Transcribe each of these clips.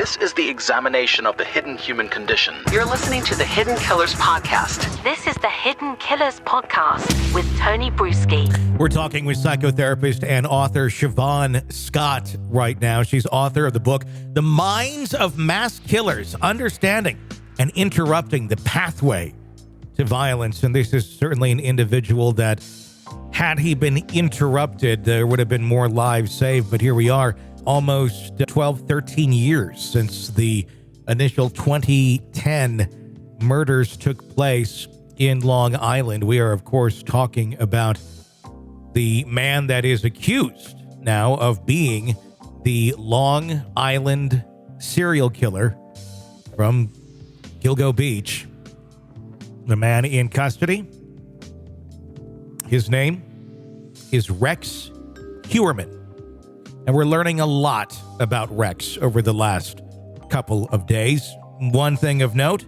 This is the examination of the hidden human condition. You're listening to the Hidden Killers Podcast. This is the Hidden Killers Podcast with Tony Brueski. We're talking with psychotherapist and author Siobhan Scott right now. She's author of the book, The Minds of Mass Killers, Understanding and Interrupting the Pathway to Violence. And this is certainly an individual that, had he been interrupted, there would have been more lives saved. But here we are, almost 12, 13 years since the initial 2010 murders took place in Long Island. We are, of course, talking about the man that is accused now of being the Long Island serial killer from Gilgo Beach. The man in custody, his name is Rex Heuermann. And we're learning a lot about Rex over the last couple of days. One thing of note,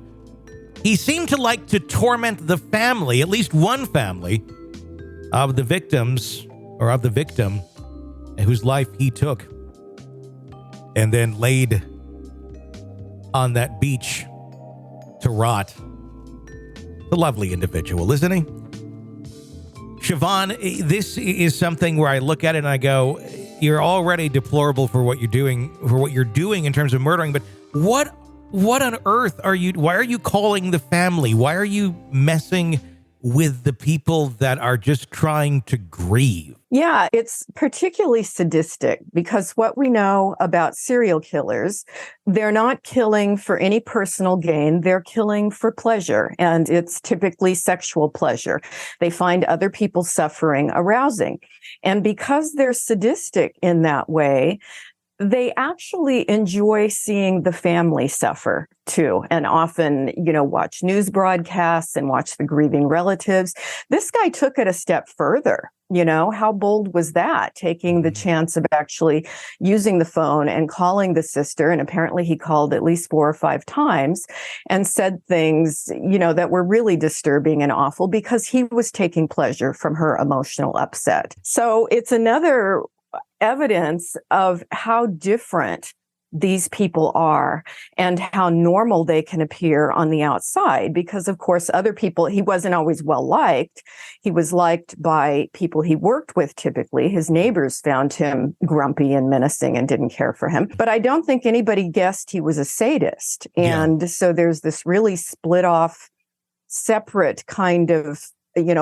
he seemed to like to torment the family, at least one family, of the victims, or of the victim whose life he took and then laid on that beach to rot. A lovely individual, isn't he? Siobhan, this is something where I look at it and I go, you're already deplorable for what you're doing in terms of murdering, but what on earth why are you calling the family? Why are you messing with the people that are just trying to grieve? Yeah, it's particularly sadistic because what we know about serial killers, they're not killing for any personal gain. They're killing for pleasure, and it's typically sexual pleasure. They find other people suffering arousing. And because they're sadistic in that way, they actually enjoy seeing the family suffer too, and often, watch news broadcasts and watch the grieving relatives. This guy took it a step further. How bold was that? Taking the chance of actually using the phone and calling the sister. And apparently he called at least 4 or 5 times and said things, that were really disturbing and awful because he was taking pleasure from her emotional upset. So it's another evidence of how different these people are and how normal they can appear on the outside. Because, of course, other people, he wasn't always well liked. He was liked by people he worked with typically. His neighbors found him grumpy and menacing and didn't care for him. But I don't think anybody guessed he was a sadist. And so there's this really split off, separate kind of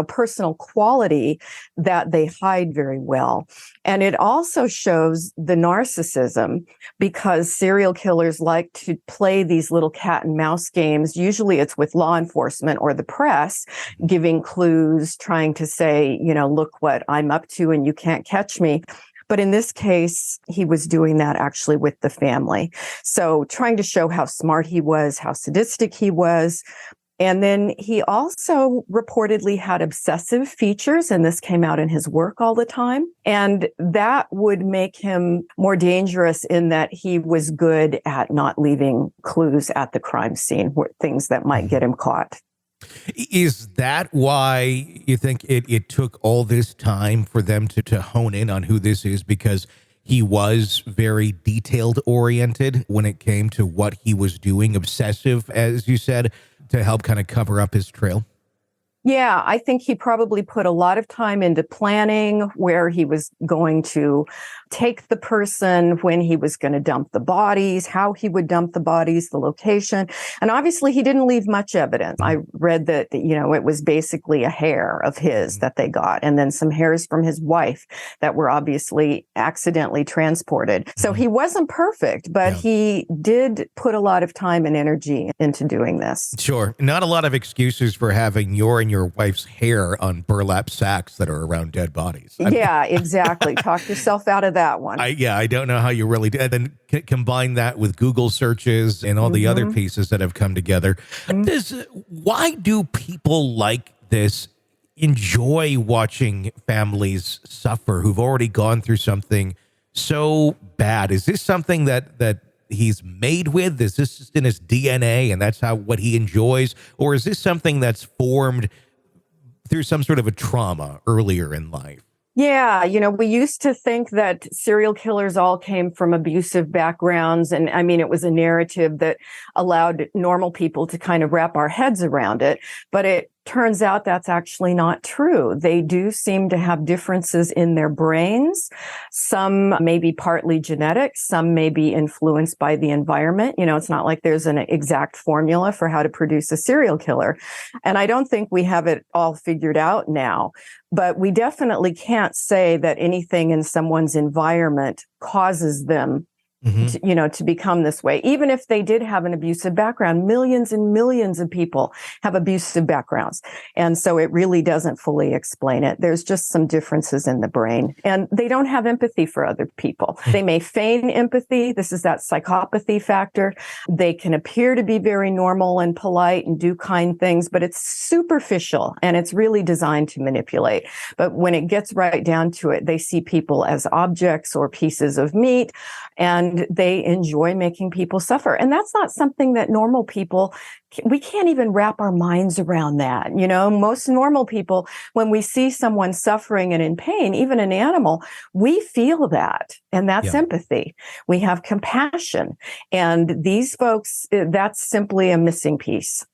personal quality that they hide very well. And it also shows the narcissism because serial killers like to play these little cat and mouse games. Usually it's with law enforcement or the press, giving clues, trying to say, look what I'm up to and you can't catch me. But in this case, he was doing that actually with the family. So trying to show how smart he was, how sadistic he was. And then he also reportedly had obsessive features, and this came out in his work all the time. And that would make him more dangerous in that he was good at not leaving clues at the crime scene, things that might get him caught. Is that why you think it took all this time for them to hone in on who this is? Because he was very detailed oriented when it came to what he was doing, obsessive, as you said, to help kind of cover up his trail? Yeah, I think he probably put a lot of time into planning where he was going to take the person, when he was going to dump the bodies, how he would dump the bodies, the location. And obviously he didn't leave much evidence. I read that, it was basically a hair of his that they got, and then some hairs from his wife that were obviously accidentally transported. So he wasn't perfect, but he did put a lot of time and energy into doing this. Sure. Not a lot of excuses for having your and your wife's hair on burlap sacks that are around dead bodies. Yeah, exactly. Talk yourself out of that one. I don't know how you really do. And then combine that with Google searches and all the other pieces that have come together. Why do people like this enjoy watching families suffer who've already gone through something so bad? Is this something that he's made with? Is this just in his DNA and that's what he enjoys? Or is this something that's formed through some sort of a trauma earlier in life? Yeah, we used to think that serial killers all came from abusive backgrounds. And I mean, it was a narrative that allowed normal people to kind of wrap our heads around it. But it turns out that's actually not true. They do seem to have differences in their brains. Some may be partly genetic, some may be influenced by the environment. It's not like there's an exact formula for how to produce a serial killer. And I don't think we have it all figured out now. But we definitely can't say that anything in someone's environment causes them to become this way. Even if they did have an abusive background, millions and millions of people have abusive backgrounds. And so it really doesn't fully explain it. There's just some differences in the brain, and they don't have empathy for other people. They may feign empathy. This is that psychopathy factor. They can appear to be very normal and polite and do kind things, but it's superficial and it's really designed to manipulate. But when it gets right down to it, they see people as objects or pieces of meat, and they enjoy making people suffer. And that's not something that normal people, we can't even wrap our minds around that. Most normal people, when we see someone suffering and in pain, even an animal, we feel that. And that's empathy. We have compassion. And these folks, that's simply a missing piece.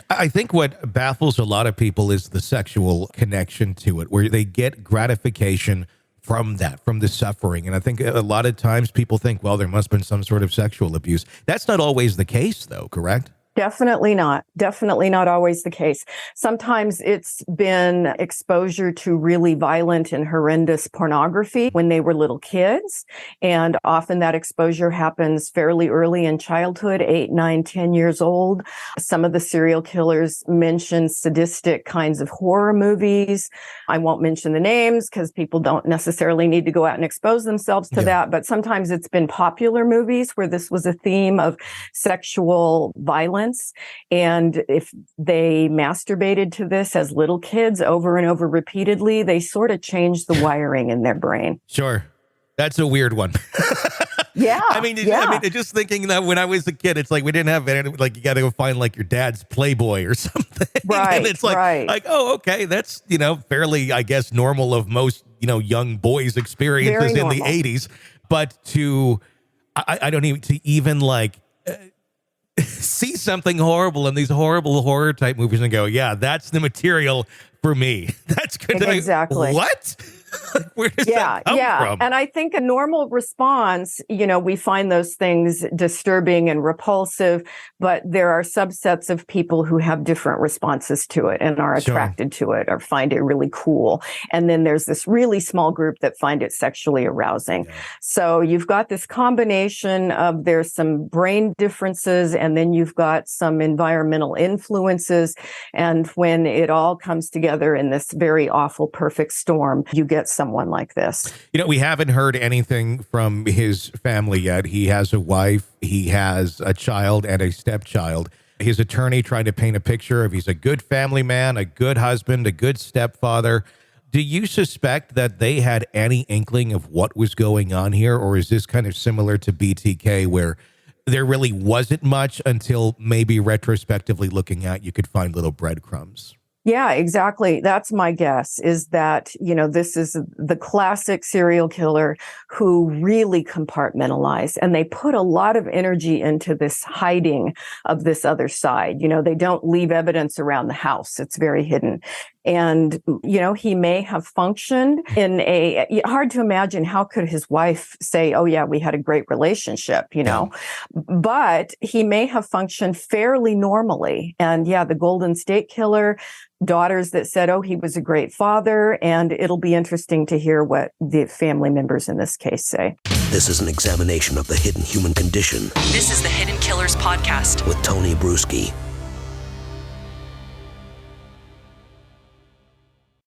I think what baffles a lot of people is the sexual connection to it, where they get gratification from the suffering. And I think a lot of times people think, well, there must have been some sort of sexual abuse. That's not always the case, though, correct? Definitely not. Definitely not always the case. Sometimes it's been exposure to really violent and horrendous pornography when they were little kids. And often that exposure happens fairly early in childhood, 8, 9, 10 years old. Some of the serial killers mention sadistic kinds of horror movies. I won't mention the names because people don't necessarily need to go out and expose themselves to that. But sometimes it's been popular movies where this was a theme of sexual violence. And if they masturbated to this as little kids over and over repeatedly, they sort of changed the wiring in their brain. Sure. That's a weird one. Yeah. I mean, just thinking that when I was a kid, it's like we didn't have any, like, you got to go find like your dad's Playboy or something. Right. And it's like, oh, okay, that's, fairly, I guess, normal of most, young boys' experiences in the 80s. But I don't even like see something horrible in these horrible horror type movies and go, yeah, that's the material for me. That's good. Exactly. What? Where does that come from? And I think a normal response, we find those things disturbing and repulsive, but there are subsets of people who have different responses to it and are attracted to it or find it really cool. And then there's this really small group that find it sexually arousing. Yeah. So you've got this combination of there's some brain differences, and then you've got some environmental influences. And when it all comes together in this very awful, perfect storm, you get someone like this. We haven't heard anything from his family yet. He has a wife, he has a child and a stepchild. His attorney tried to paint a picture of he's a good family man, a good husband, a good stepfather. Do you suspect that they had any inkling of what was going on here? Or is this kind of similar to BTK where there really wasn't much until maybe retrospectively looking at, you could find little breadcrumbs? Yeah, exactly. That's my guess, is that, this is the classic serial killer who really compartmentalize, and they put a lot of energy into this hiding of this other side. They don't leave evidence around the house. It's very hidden. And, he may have functioned in hard to imagine how could his wife say, oh yeah, we had a great relationship, but he may have functioned fairly normally. And yeah, the Golden State Killer, daughters that said, oh, he was a great father. And it'll be interesting to hear what the family members in this case say. This is an examination of the hidden human condition. This is the Hidden Killers Podcast with Tony Brueski.